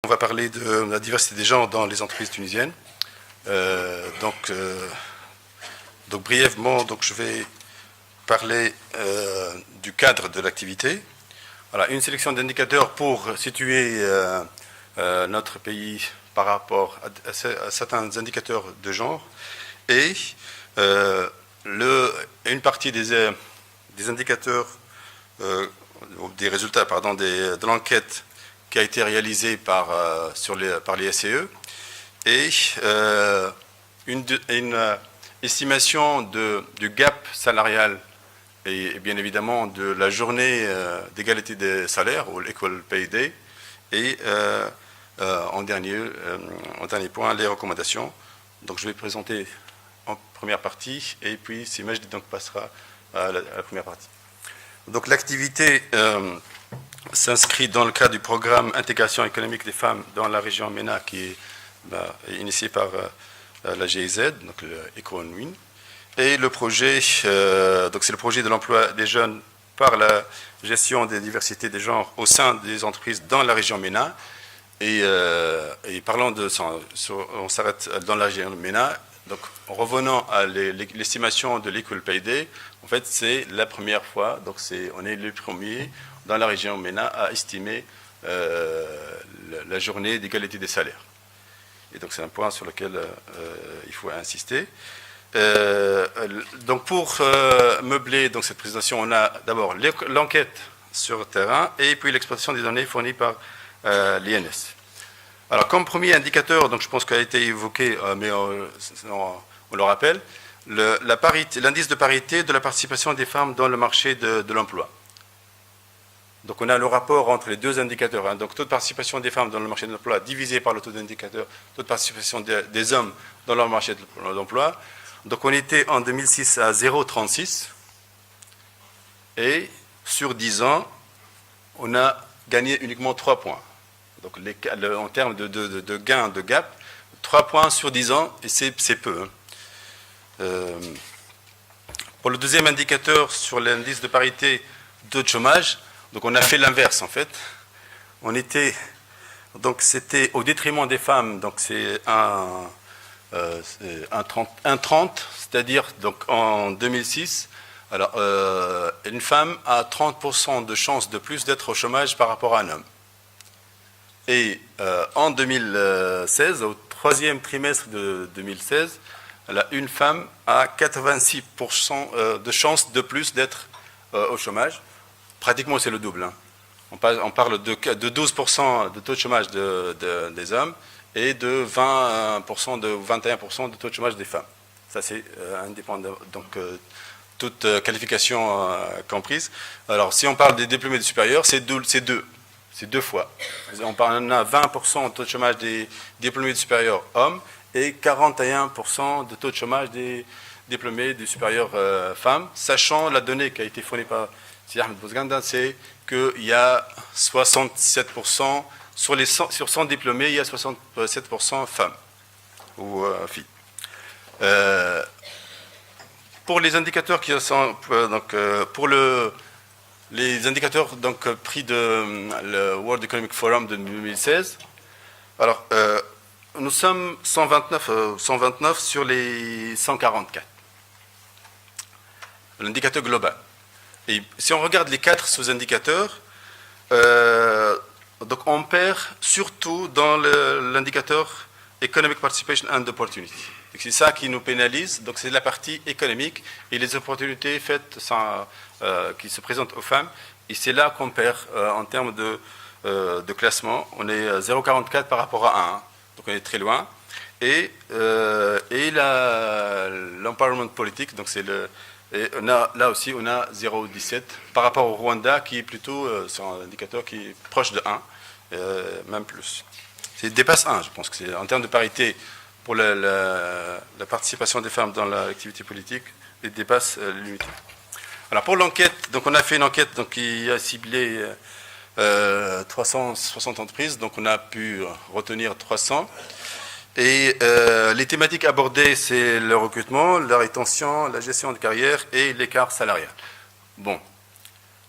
On va parler de la diversité des genres dans les entreprises tunisiennes. Donc brièvement, je vais parler du cadre de l'activité. Voilà, une sélection d'indicateurs pour situer notre pays par rapport à certains indicateurs de genre et une partie des indicateurs, des résultats de l'enquête qui a été réalisée par les SCE et une estimation du gap salarial et bien évidemment de la journée d'égalité des salaires, ou l'Equal Pay Day, et en dernier point, les recommandations. Donc je vais présenter en première partie, et puis si Majdi passera à la première partie. Donc l'activité s'inscrit dans le cadre du programme Intégration économique des femmes dans la région MENA, qui est initié par la GIZ, donc le EcoWin. Et le projet, c'est le projet de l'emploi des jeunes par la gestion des diversités des genres au sein des entreprises dans la région MENA. Et parlant de ça, on s'arrête dans la région MENA. Donc, en revenant à l'estimation de l'Equal Pay Day, en fait, c'est la première fois, donc on est le premier dans la région MENA à estimer la journée d'égalité des salaires. Et donc, c'est un point sur lequel il faut insister. Donc pour meubler cette présentation, on a d'abord l'enquête sur le terrain et puis l'exploitation des données fournies par l'INS. Alors comme premier indicateur, donc je pense qu'il a été évoqué, mais on le rappelle, l'indice de parité de la participation des femmes dans le marché de l'emploi. Donc on a le rapport entre les deux indicateurs, donc taux de participation des femmes dans le marché de l'emploi divisé par le taux d'indicateur, taux de participation des hommes dans le marché de l'emploi. Donc on était en 2006 à 0,36 et sur 10 ans, on a gagné uniquement 3 points. Donc en termes de gain, de gap, 3 points sur 10 ans, et c'est peu. Pour le deuxième indicateur sur l'indice de parité de chômage, donc on a fait l'inverse en fait. C'était au détriment des femmes, donc c'est un 30, c'est-à-dire donc en 2006, alors une femme a 30% de chances de plus d'être au chômage par rapport à un homme. Et en 2016, au troisième trimestre de 2016, une femme a 86% de chances de plus d'être au chômage. Pratiquement c'est le double. Hein. On parle de 12% de taux de chômage des hommes et de 20% de 21% de taux de chômage des femmes. Ça, c'est indépendant, donc toute qualification comprise. Alors, si on parle des diplômés du supérieur, c'est deux fois. On a 20% de taux de chômage des diplômés du supérieur hommes et 41% de taux de chômage des diplômés du supérieur femmes, sachant la donnée qui a été fournie par Sidi Ahmed Bouzganda, c'est qu'il y a 67%. Sur 100 diplômés, il y a 67% femmes ou filles. Pour les indicateurs qui sont pour les indicateurs pris de le World Economic Forum de 2016, alors nous sommes 129 sur les 144. L'indicateur global. Et si on regarde les 4 sous-indicateurs, donc on perd surtout dans l'indicateur Economic Participation and Opportunity. C'est ça qui nous pénalise, donc c'est la partie économique et les opportunités qui se présentent aux femmes. Et c'est là qu'on perd en termes de classement. On est 0,44 par rapport à 1, donc on est très loin. Et l'empowerment politique, donc c'est là aussi, on a 0,17 par rapport au Rwanda, qui est plutôt c'est un indicateur qui est proche de 1, même plus. Il dépasse 1, je pense que c'est en termes de parité pour la participation des femmes dans l'activité politique, il dépasse l'unité. Alors pour l'enquête, donc on a fait une enquête qui a ciblé 360 entreprises, donc on a pu retenir 300. Et les thématiques abordées, c'est le recrutement, la rétention, la gestion de carrière et l'écart salarial. Bon,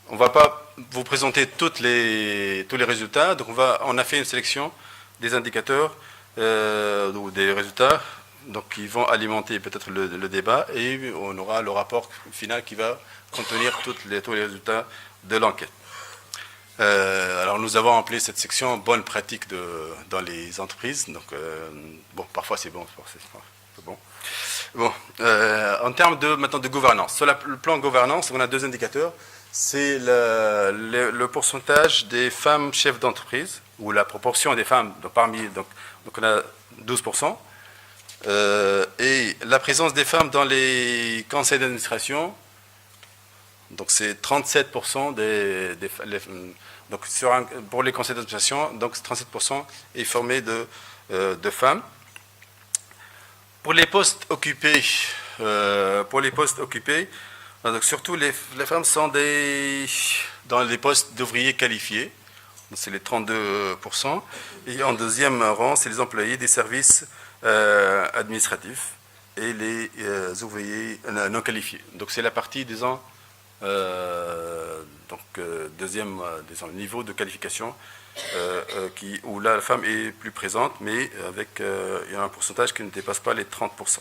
on ne va pas vous présenter tous les résultats, donc on a fait une sélection des indicateurs ou des résultats donc, qui vont alimenter peut-être le débat, et on aura le rapport final qui va contenir tous les résultats de l'enquête. Alors nous avons appelé cette section bonne pratique dans les entreprises. Donc bon, parfois c'est bon, parfois c'est bon. Bon, en termes maintenant de gouvernance, sur le plan gouvernance, on a deux indicateurs. C'est le pourcentage des femmes chefs d'entreprise, ou la proportion des femmes donc on a 12%, et la présence des femmes dans les conseils d'administration. Donc c'est 37% donc pour les conseils d'administration, donc 37% est formé de femmes. Pour les postes occupés, donc surtout les femmes sont dans les postes d'ouvriers qualifiés, c'est les 32%, et en deuxième rang, c'est les employés des services administratifs et les ouvriers non qualifiés. Donc c'est la partie, disons, deuxième niveau de qualification où là la femme est plus présente, mais avec il y a un pourcentage qui ne dépasse pas les 30%.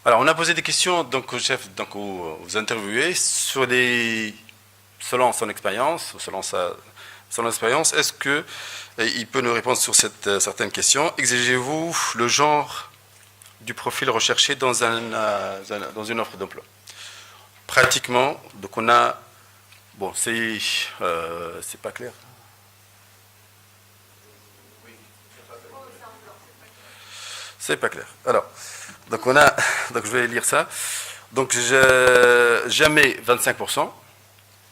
Alors on a posé des questions donc au chef, donc aux interviewés sur selon son expérience, selon l'expérience, est-ce que il peut nous répondre sur certaines questions. Exigez-vous le genre du profil recherché dans une offre d'emploi? Pratiquement, donc on a, bon, c'est pas clair. C'est pas clair. Alors, donc donc je vais lire ça. Donc jamais 25%.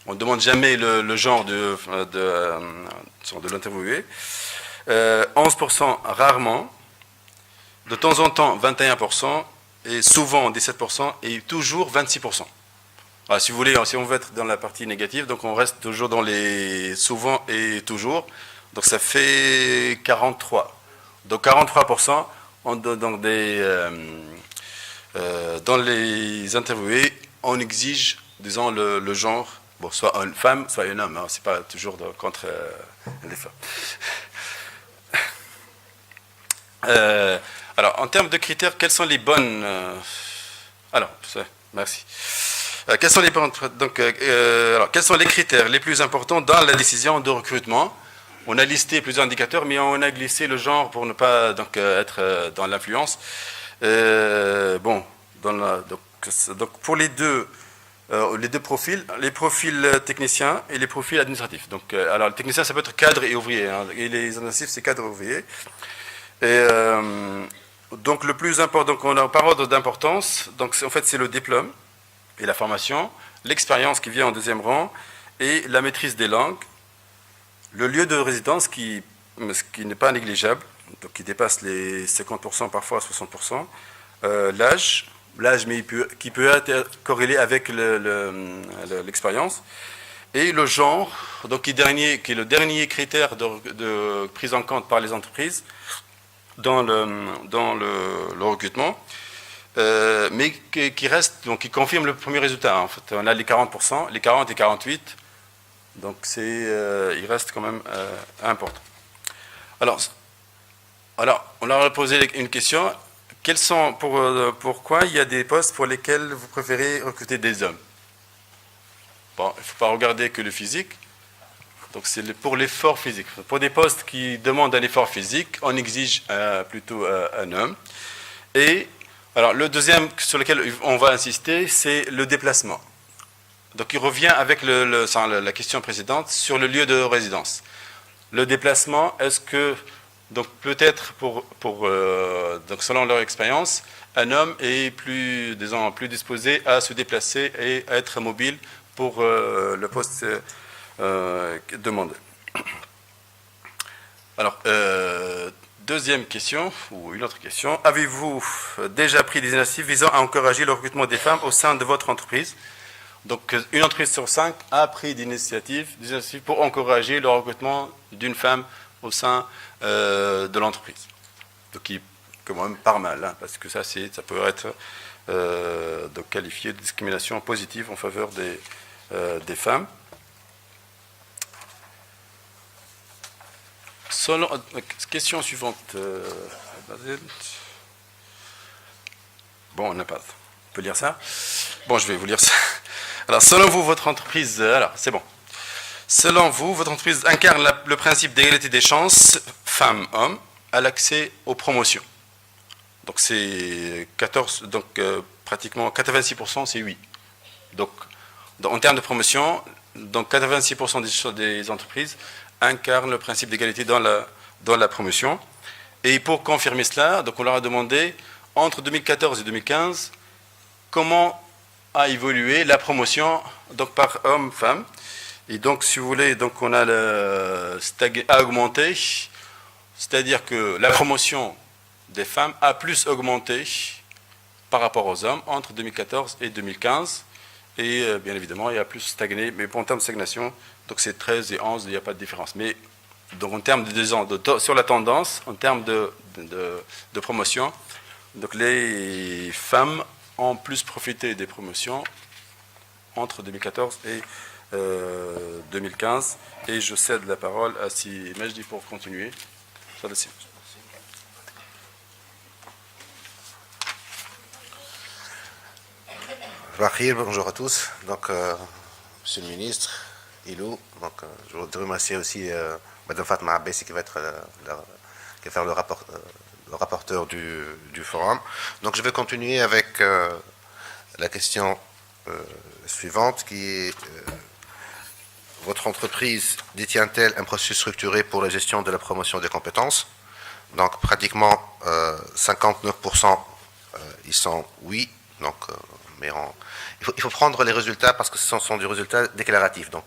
On ne demande jamais le genre de l'interviewé. 11% rarement. De temps en temps 21%, et souvent 17%, et toujours 26%. Alors, si vous voulez, si on veut être dans la partie négative, donc on reste toujours dans les souvent et toujours. Donc ça fait 43. Donc 43%, dans les interviewés, on exige, disons, le genre, bon, soit une femme, soit un homme. Hein, c'est pas toujours contre les femmes. Alors, en termes de critères, quelles sont les bonnes... merci. Quels sont les critères les plus importants dans la décision de recrutement? On a listé plusieurs indicateurs, mais on a glissé le genre pour ne pas être dans l'influence. Donc pour les deux profils, les profils techniciens et les profils administratifs. Donc, alors, le technicien, ça peut être cadre et ouvrier, hein, et les administratifs, c'est cadre et ouvrier. Et donc le plus important, donc on a par ordre d'importance, donc en fait c'est le diplôme et la formation, l'expérience qui vient en deuxième rang, et la maîtrise des langues, le lieu de résidence ce qui n'est pas négligeable, donc qui dépasse les 50%, parfois 60%, l'âge mais qui peut être corrélé avec l'expérience, et le genre, donc qui est le dernier critère de prise en compte par les entreprises dans le recrutement, mais qui reste, donc qui confirme le premier résultat. En fait, on a les 40%, les 40 et 48, donc il reste quand même important. Alors, on leur a posé une question. Pourquoi il y a des postes pour lesquels vous préférez recruter des hommes? Bon, il ne faut pas regarder que le physique. Donc c'est pour l'effort physique. Pour des postes qui demandent un effort physique, on exige plutôt un homme. Et alors le deuxième sur lequel on va insister, c'est le déplacement. Donc il revient avec la question précédente sur le lieu de résidence. Le déplacement, est-ce que, donc peut-être donc selon leur expérience, un homme est plus disposé à se déplacer et à être mobile pour le poste demandé. Alors, deuxième question, ou une autre question. Avez-vous déjà pris des initiatives visant à encourager le recrutement des femmes au sein de votre entreprise? Donc, une entreprise sur 5 a pris des initiatives pour encourager le recrutement d'une femme au sein de l'entreprise. Donc, qui est quand même pas mal, hein, parce que ça peut être donc qualifié de discrimination positive en faveur des femmes. Question suivante. Bon, on n'a pas. On peut lire ça? Bon, je vais vous lire ça. Alors, selon vous, votre entreprise. Alors, c'est bon. Selon vous, votre entreprise incarne le principe d'égalité des chances femmes-hommes à l'accès aux promotions. Donc, c'est 14. Donc, pratiquement 86%, c'est oui. Donc, en termes de promotion, donc 86% des entreprises incarnent le principe d'égalité dans la promotion. Et pour confirmer cela, donc on leur a demandé, entre 2014 et 2015, comment a évolué la promotion donc par homme-femme. Et donc, si vous voulez, donc on a a augmenté, c'est-à-dire que la promotion des femmes a plus augmenté par rapport aux hommes entre 2014 et 2015. Et bien évidemment, il y a plus stagné, mais en termes de stagnation, donc c'est 13 et 11, il n'y a pas de différence. Mais donc en termes sur la tendance, en termes de promotion, donc les femmes ont plus profité des promotions entre 2014 et 2015. Et je cède la parole à Si Majdi pour continuer. Bonjour à tous. Donc, Monsieur le ministre, Ilou, donc, je voudrais remercier aussi Mme Fatma Abbasi qui va faire le rapporteur du forum. Donc, je vais continuer avec la question suivante qui est votre entreprise détient-elle un processus structuré pour la gestion de la promotion des compétences? Donc, pratiquement 59%, ils sont oui. Donc, mais il faut prendre les résultats parce que ce sont des résultats déclaratifs. Donc,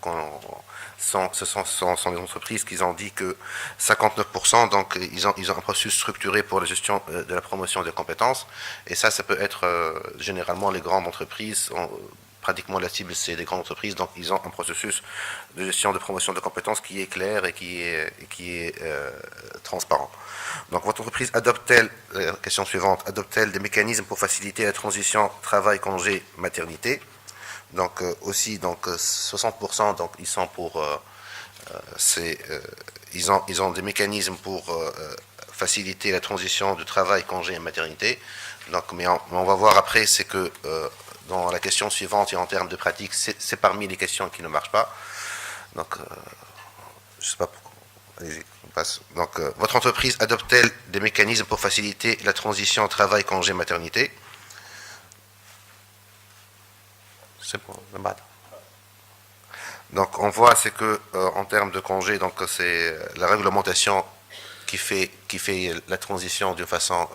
ce sont des entreprises qui ont dit que 59%, donc ils ont un processus structuré pour la gestion de la promotion des compétences. Et ça peut être généralement les grandes entreprises. Pratiquement la cible, c'est des grandes entreprises. Donc, ils ont un processus de gestion de promotion de compétences qui est clair et qui est transparent. Donc, votre entreprise adopte-t-elle, question suivante, adopte-t-elle des mécanismes pour faciliter la transition travail, congé, maternité? Donc, aussi, donc 60%, donc ils sont pour, ils ont des mécanismes pour faciliter la transition du travail, congé et maternité. Donc, mais on va voir après, c'est que dans la question suivante et en termes de pratique, c'est parmi les questions qui ne marchent pas. Donc, je ne sais pas pourquoi. Allez-y, on passe. Donc, votre entreprise adopte-t-elle des mécanismes pour faciliter la transition travail, congé, maternité? C'est pour le bas. Donc, on voit, c'est que en termes de congé, donc c'est la réglementation qui fait la transition d'une façon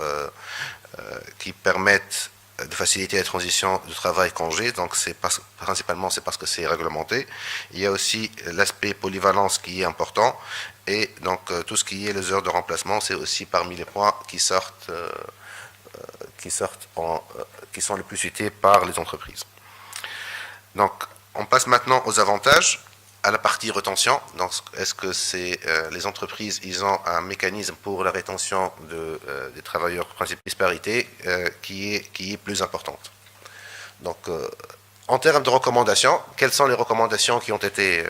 qui permette de faciliter la transition du travail-congé, donc principalement c'est parce que c'est réglementé. Il y a aussi l'aspect polyvalence qui est important, et donc tout ce qui est les heures de remplacement, c'est aussi parmi les points qui sont les plus cités par les entreprises. Donc on passe maintenant aux avantages, à la partie rétention. Donc est-ce que les entreprises, ils ont un mécanisme pour la rétention des travailleurs principaux disparité qui est plus importante. Donc en termes de recommandations, quelles sont les recommandations qui ont été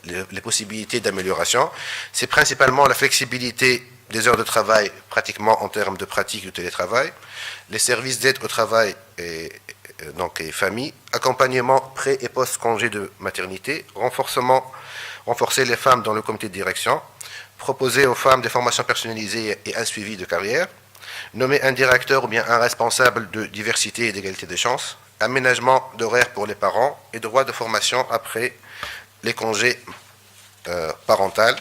les possibilités d'amélioration? C'est principalement la flexibilité des heures de travail, pratiquement en termes de pratique du télétravail, les services d'aide au travail et famille, accompagnement pré- et post-congé de maternité, renforcer les femmes dans le comité de direction, proposer aux femmes des formations personnalisées et un suivi de carrière, nommer un directeur ou bien un responsable de diversité et d'égalité des chances, aménagement d'horaires pour les parents et droit de formation après les congés parentaux.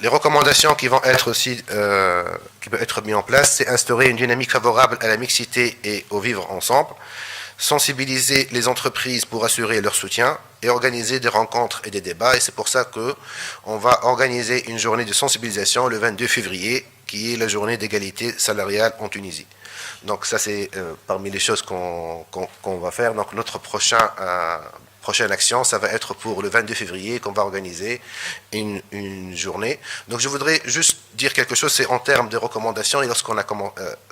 Les recommandations qui vont être aussi qui peuvent être mises en place, c'est instaurer une dynamique favorable à la mixité et au vivre ensemble, sensibiliser les entreprises pour assurer leur soutien et organiser des rencontres et des débats. Et c'est pour ça qu'on va organiser une journée de sensibilisation le 22 février, qui est la journée d'égalité salariale en Tunisie. Donc ça, c'est parmi les choses qu'on va faire. Donc notre prochaine action, ça va être pour le 22 février qu'on va organiser une journée. Donc je voudrais juste dire quelque chose, c'est en termes de recommandations, et lorsqu'on a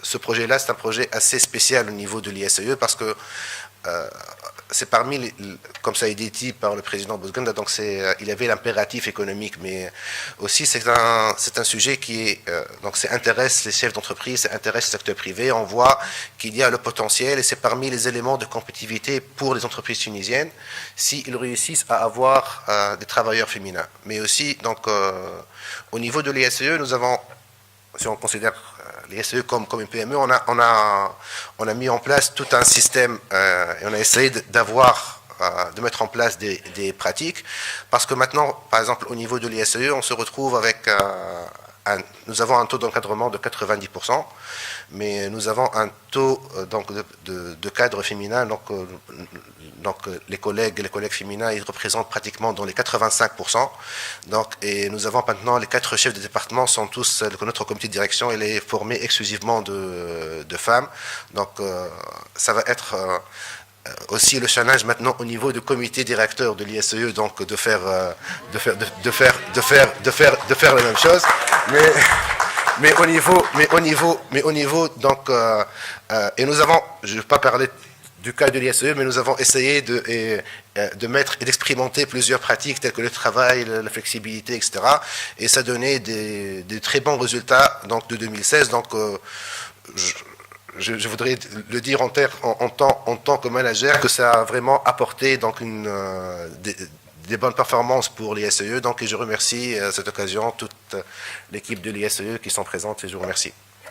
ce projet-là, c'est un projet assez spécial au niveau de l'ISAE parce que c'est parmi, comme ça a été dit par le président Bouzganda, donc il y avait l'impératif économique, mais aussi c'est un sujet qui donc ça intéresse les chefs d'entreprise, ça intéresse le secteur privé. On voit qu'il y a le potentiel et c'est parmi les éléments de compétitivité pour les entreprises tunisiennes s'ils réussissent à avoir des travailleurs féminins. Mais aussi, donc, au niveau de l'ISE, nous avons, si on considère les SE comme une PME, on a mis en place tout un système et on a essayé de mettre en place des pratiques, parce que maintenant, par exemple, au niveau de l'ISE, on se retrouve avec nous avons un taux d'encadrement de 90%, mais nous avons un taux donc, de cadres féminins, donc les collègues féminins, ils représentent pratiquement dans les 85%. Donc, et nous avons maintenant les 4 chefs de département sont tous, notre comité de direction, il est formé exclusivement de femmes. Donc, ça va être aussi le challenge maintenant au niveau du comité directeur de l'ISE, donc de faire la même chose. Mais au niveau donc et nous avons, je ne vais pas parler du cas de l'ISE, mais nous avons essayé de mettre et d'expérimenter plusieurs pratiques telles que le travail, la flexibilité, etc. Et ça donnait des très bons résultats donc de 2016. Donc je voudrais le dire en tant que manager que ça a vraiment apporté donc des bonnes performances pour l'ISE. Donc je remercie à cette occasion toute l'équipe de l'ISE qui sont présentes et je vous remercie.